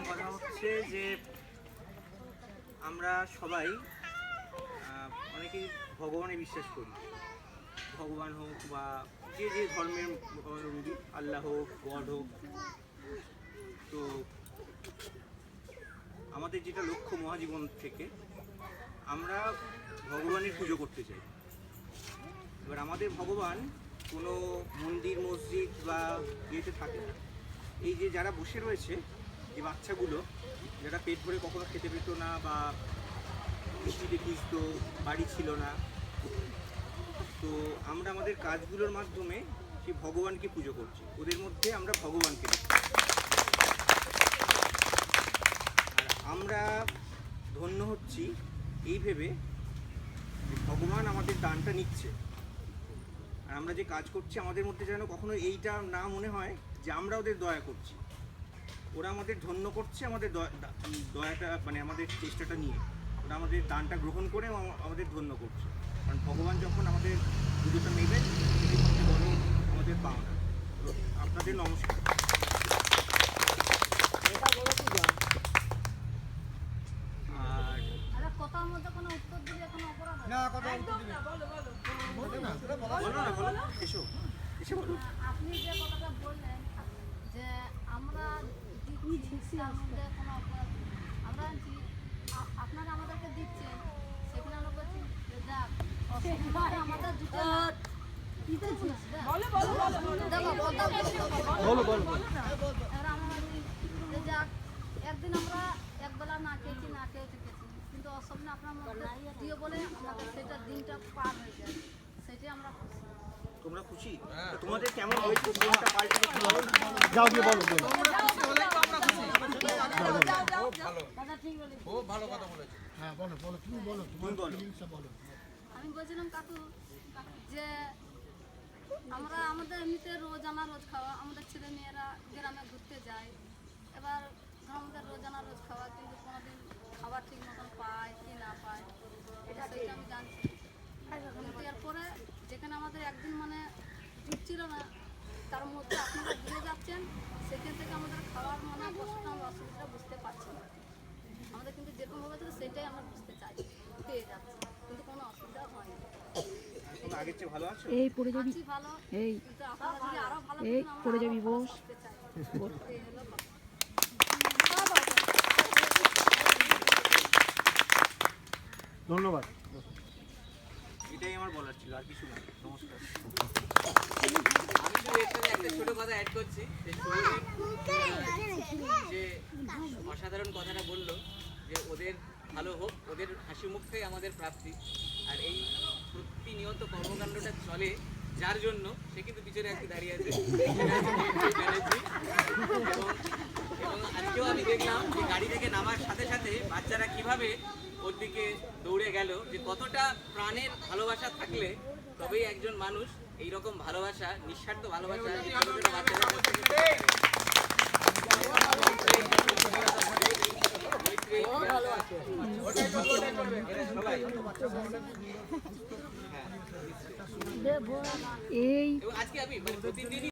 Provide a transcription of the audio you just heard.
কথা হচ্ছে যে আমরা সবাই অনেকেই ভগবানে বিশ্বাস করি। ভগবান হোক বা যে যে ধর্মের আল্লাহ হোক, গড হোক। তো আমাদের যেটা লক্ষ্য মহাজীবন থেকে আমরা ভগবানের পুজো করতে চাই। এবার আমাদের ভগবান কোনো মন্দির মসজিদ বা ইয়েতে থাকে না। এই যে যারা বসে রয়েছে, যে বাচ্চাগুলো যারা পেট ভরে কখনো খেতে পেত না বা বৃষ্টিতে ভিজতো, বাড়ি ছিল না, তো আমরা আমাদের কাজগুলোর মাধ্যমে সেই ভগবানকে পুজো করছি। ওদের মধ্যে আমরা ভগবানকে দেখি। আর আমরা ধন্য হচ্ছি এই ভেবে ভগবান আমাদের দানটা নিচ্ছে। আর আমরা যে কাজ করছি আমাদের মধ্যে যেন কখনো এইটা না মনে হয় যে আমরা ওদের দয়া করছি। ওরা আমাদের ধন্য করছে আমাদের দয়াটা, মানে আমাদের চেষ্টাটা নিয়ে ওরা আমাদের দানটা গ্রহণ করে আমাদের ধন্য করছে। কারণ ভগবান যখন আমাদের পুজোটা নেবেন সেটাই সবচেয়ে বড় আমাদের পাওনা। আপনাদের নমস্কার। আর কথার মধ্যে কোনো উত্তর দিলে কোনো অপরাধ না, কথা উত্তর দিবে বলো, এসো বলো। আপনি যে কথাটা বললেন যে আমরা দিচ্ছি তার মধ্যে কোনো অপরাধ, আমরা আপনারা আমাদেরকে দিচ্ছেন, সেখানে আমরা বলছি যে যাক আমাদের দুটো যাক একদিন আমরা একবেলা না খেয়েছি, না খেয়েও থেকেছি, কিন্তু অসম্ভব আপনার মধ্যে দিয়ে বলে আমাদের সেটা দিনটা পার হয়ে যায়, সেটাই আমরা খুশি। তোমরা খুশি? তোমাদের কেমন হয়েছে দিনটা পাল্টে? যাও গিয়ে বলো। খুব ভালো কথা বলেছো। হ্যাঁ বলো, তুমি বলো, তোমার ফিলিংসটা বলো। আমি বলছিলাম কাকু যে আমরা আমাদের এমনিতে রোজ খাওয়া, আমাদের ছেলে মেয়েরা গ্রামে ঘুরতে যায়। এবার আমাদের রোজ খাওয়া, কিন্তু কোনোদিন খাবার ঠিক মতন পায় কি না পায় এটা সেটা আমি জানছি। কিন্তু এরপরে যেখানে আমাদের একদিন মানে দিচ্ছিল না, তার মধ্যে আপনারা দিয়ে যাচ্ছেন, সেখান থেকে আমাদের খাওয়ার মানে কষ্ট আমরা অসুবিধা বুঝতে পারছি না। আমাদের কিন্তু যেরকমভাবে ছিল সেটাই আমরা বুঝতে চাই, পেয়ে যাচ্ছি, কিন্তু কোনো অসুবিধা হয়নি। আগের চেয়ে ভালো আছো? এই পড়ে যাবি, এই কিন্তু আপনারা যদি আরো ভালো এই পড়ে যাবি বস। ধন্যবাদ। এটাই আমার বলার ছিল, আর কিছু না। নমস্কার। আমি শুধু এর সাথে একটা ছোট কথা অ্যাড করছি যে অসাধারণ কথাটা বললো যে ওদের ভালো হোক, ওদের হাসি মুখটাই আমাদের প্রাপ্তি। আর এই প্রতিনিয়ত কর্মকাণ্ডটা চলে যার জন্য, সে কিন্তু পিছনে একটু দাঁড়িয়ে আছে এবং আজকেও আমি দেখলাম যে গাড়ি থেকে নামার সাথে সাথে বাচ্চারা কিভাবে ওর দিকে দৌড়ে গেল, যে কতটা প্রাণের ভালোবাসা থাকলে তবেই একজন মানুষ এইরকম ভালোবাসা, নিঃস্বার্থ ভালোবাসা এই আজকে আমি প্রতিদিনই